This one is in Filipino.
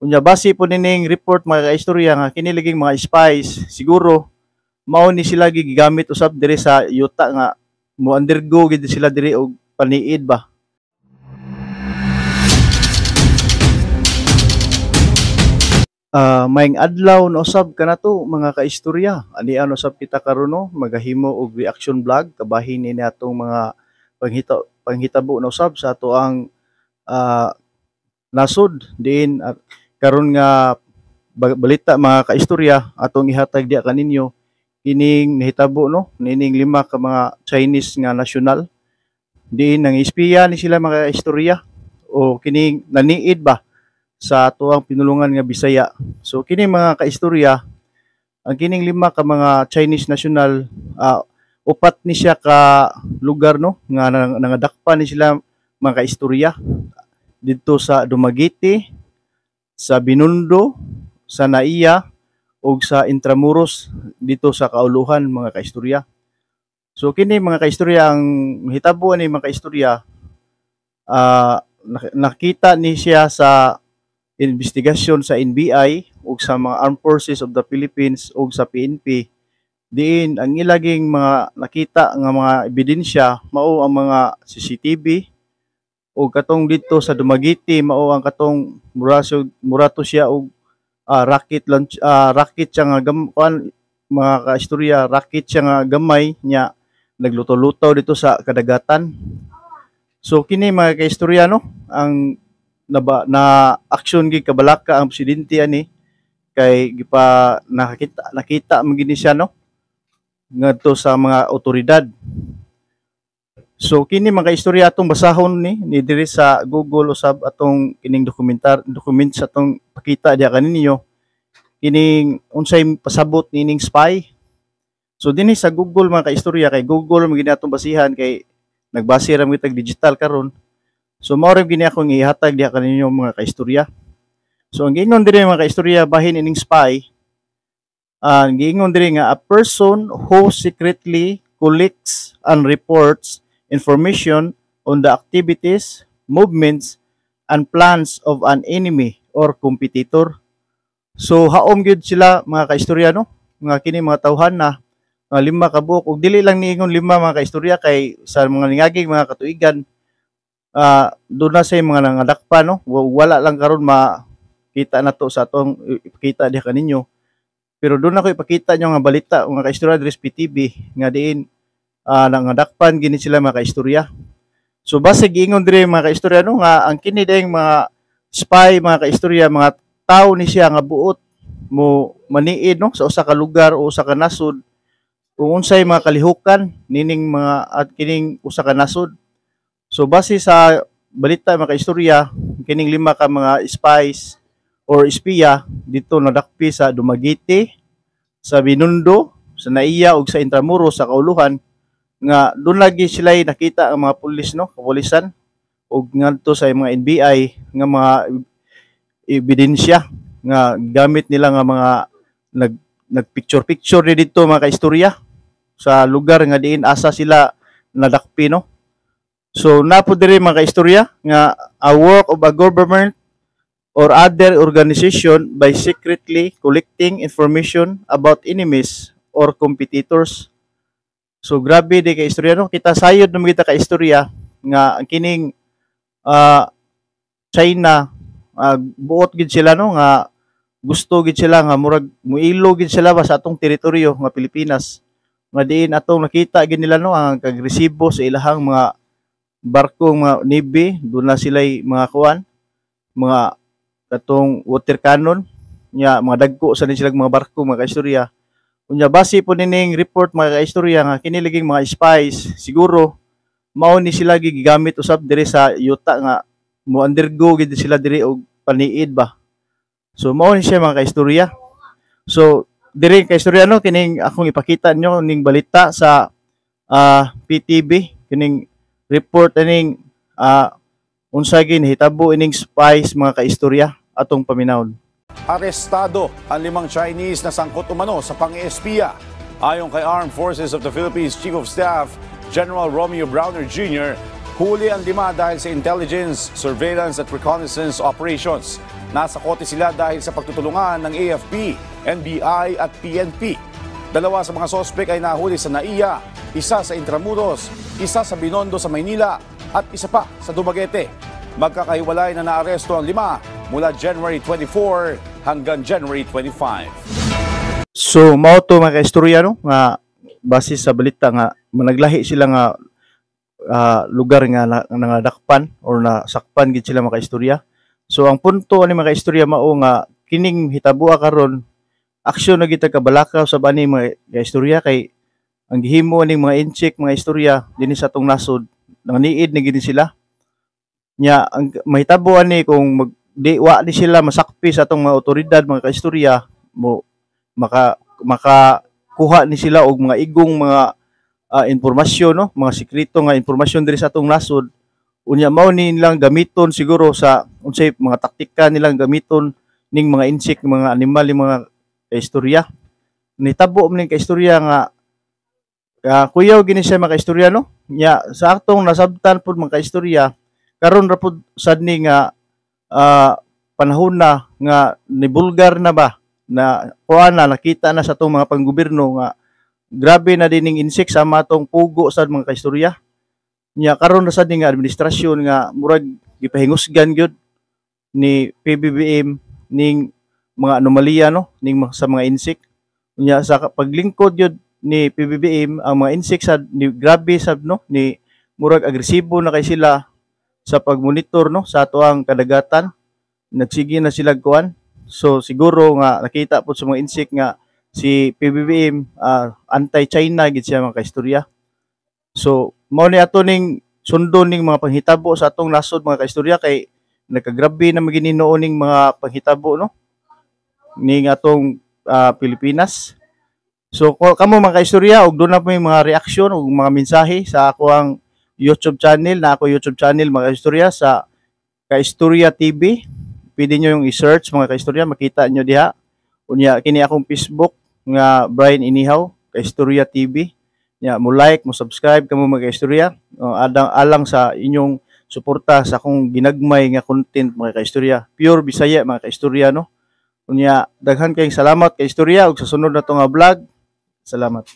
Unya base po nining report mga kaistorya nga kiniliging mga spies siguro mao ni sila gigamit usab diri sa yuta nga mo undergo gid sila diri og paniid ba. Maayong adlaw na usab kanato mga kaistorya. Ani ano usab kita karon no magahimo og reaction vlog kabahin ni atong mga panghitabo na usab sa ato ang nasod diin karon nga balita mga kaistorya atong ihatag diha kaninyo kining nahitabo no nining 5 ka mga Chinese nga nasyonal diin nang espiya ni sila mga kaistorya o kining naniid ba sa ato ang pinulungan nga Bisaya. So kini mga kaistorya ang kining 5 ka mga Chinese national upat ni siya ka lugar no nga nangadakpan ni sila mga kaistorya dito sa Dumaguete, sa Binondo, sa Naiya ug sa Intramuros dito sa Kauluhan mga kaistorya. So kini mga kaistorya ang hitabo ni mga kaistorya nakita ni siya sa investigasyon sa NBI ug sa mga Armed Forces of the Philippines ug sa PNP diin ang ilaging mga nakita nga mga ebidensya mao ang mga CCTV o katong dito sa Dumaguete mao ang katong murato siya og rocket launch rocket siya nga mga kaistorya rocket siya nga gamay nya nagluto-luto dito sa kadagatan. So kini mga kaistorya no ang na action gid kabalaka ang presidente ani kay gipa nakita man gid siya no ngadto sa mga otoridad. So kini mga istorya atong basahon ni diri sa Google usab atong kining document sa atong pakita diha kaninyo kining unsay pasabot nining spy. So dinhi sa Google mga kaistorya kay Google mo gini atong basihan kay nagbase ra mo tag digital karon. So mao ra gini akong ihatag diha kaninyo mga kaistorya. So ang giingon diri mga kaistorya bahin ining spy ang giingon diri nga a person who secretly collects and reports information on the activities, movements, and plans of an enemy or competitor. So haom gyud sila mga kaistorya no, nga kini mga tawhan na 5 ka buok ug dili lang niingon 5 mga kaistorya kay sa mga ningaging mga katuigan doon na sa mga nangadakpa no, wala lang karon makita nato sa atong ipakita diha kaninyo. Pero doon ako ipakita nyo nga balita mga kaistorya diri sa PTV nga diin nangadakpan gini sila mga kaistorya. So base giingon diri mga kaistorya no nga ang kini dayeng mga spy mga kaistorya mga tao ni siya nga buot mo maniid no sa usa ka lugar o usa ka nasod kung unsay mga kalihukan nining mga at kining usa ka nasod. So base sa balita mga kaistorya kining 5 ka mga spies or espiya dito nadakpi sa Dumaguete, sa Binondo, sa Naiya ug sa Intramuros sa Kauluhan nga doon lagi sila nakita ang mga pulis no, kapulisan ug ngadto sa mga NBI nga mga ebidensya nga gamit nila nga mga nagpicture dito mga kaistorya sa lugar nga diin asa sila nadakpi no. So napo diri mga kaistorya nga a work of a government or other organization by secretly collecting information about enemies or competitors. So grabe di ka istorya no, kita sayod naman kita ka istorya nga ang kining China buot gid sila no nga gusto gid sila nga murag muilo gid sila ba sa atong teritoryo nga Pilipinas. Nga diin atong nakita gid nila no ang kagresibo sa ilahang mga barko mga navy, doon na sila mga kuan, mga katong water cannon nya mga dagko sa sila mga barko mga kaistorya. Unya base po nining report mga kaistorya nga kiniliging mga spies siguro mao ni sila gigamit usab diri sa yuta nga mo undergo gid sila diri og paniid ba. So mao ni siya mga kaistorya. So diri kaistorya no kining akong ipakita nyo ning balita sa PTV kining report ining unsay ginhitabo ining spies mga kaistorya atong paminawon. Arestado ang 5 Chinese na sangkot umano sa pang-espiya. Ayon kay Armed Forces of the Philippines Chief of Staff General Romeo Browner Jr., huli ang 5 dahil sa intelligence, surveillance at reconnaissance operations. Nasa kote sila dahil sa pagtutulungan ng AFP, NBI at PNP. Dalawa sa mga sospek ay nahuli sa NAIA, isa sa Intramuros, isa sa Binondo sa Maynila at isa pa sa Dumaguete. Magkakahiwalay na naaresto ang 5 mula January 24 hanggang January 25. So mao to mga kaistorya no nga base sa balita nga managlahi sila nga lugar nga nangadakpan or nasakpan gid sila mga kaistorya. So ang punto ani mga kaistorya mao nga kining hitabo karon aksyon na kita kabalakaw sa bani mga istorya kay ang gihimo ning mga incheck mga istorya dinhi sa atong nasod nanganiid ni gid sila nya ang mahitabo ani kung di wa di sila masakpi sa atong mga otoridad mga kaistorya mo makakuha ni sila og mga igong mga impormasyon no mga sekreto nga impormasyon diri sa atong nasod unya mao ni nilang gamiton siguro sa unsay mga taktika nilang gamiton ning mga insect mga animal mga kaistorya. Nitabo man ning kaistorya nga kuyaw gini siya mga kaistorya no. Nya sa atong nasabtan pud mga kaistorya karon ra pud sad ni nga panahon na nga nibulgar na ba na kuha na nakita na sa atong mga panggobyerno nga grabe na dining insect sa matong pugo sad mga kaistorya. Nya karon na sad ni nga administrasyon nga murag gipahingusgan gyud ni PBBM ning mga anomalya no ning sa mga insect unya sa paglingkod yun ni PBBM ang mga insect sa ni grabe sab no ni murag agresibo na kay sila sa pagmonitor no sa ato ang kadagatan nagsige na sila kuan so siguro nga nakita po sa mga insect nga si PBBM anti-China gid siya mga kaistorya so mao ni ato ning sundon ning mga panghitabo sa atong nasod mga kaistorya kay nagkagrabe na magininoo ning mga panghitabo no ning atong Pilipinas. So kamo mga kaistorya og doon na po yung mga reaksyon ug mga mensahe sa ako ang YouTube channel na ako YouTube channel mga kaistorya sa Kaistorya TV. Pwede nyo yung i-search mga kaistorya makita nyo diha. Unya kini akong Facebook nga Brian Inihaw Kaistorya TV. Nya mo like, mo subscribe kamo mga kaistorya. Alang sa inyong suporta sa akong ginagmay nga content mga kaistorya. Pure Bisaya mga kaistorya no. Unya daghan kayong salamat kay istorya ug sa sunod na to nga vlog. Salamat.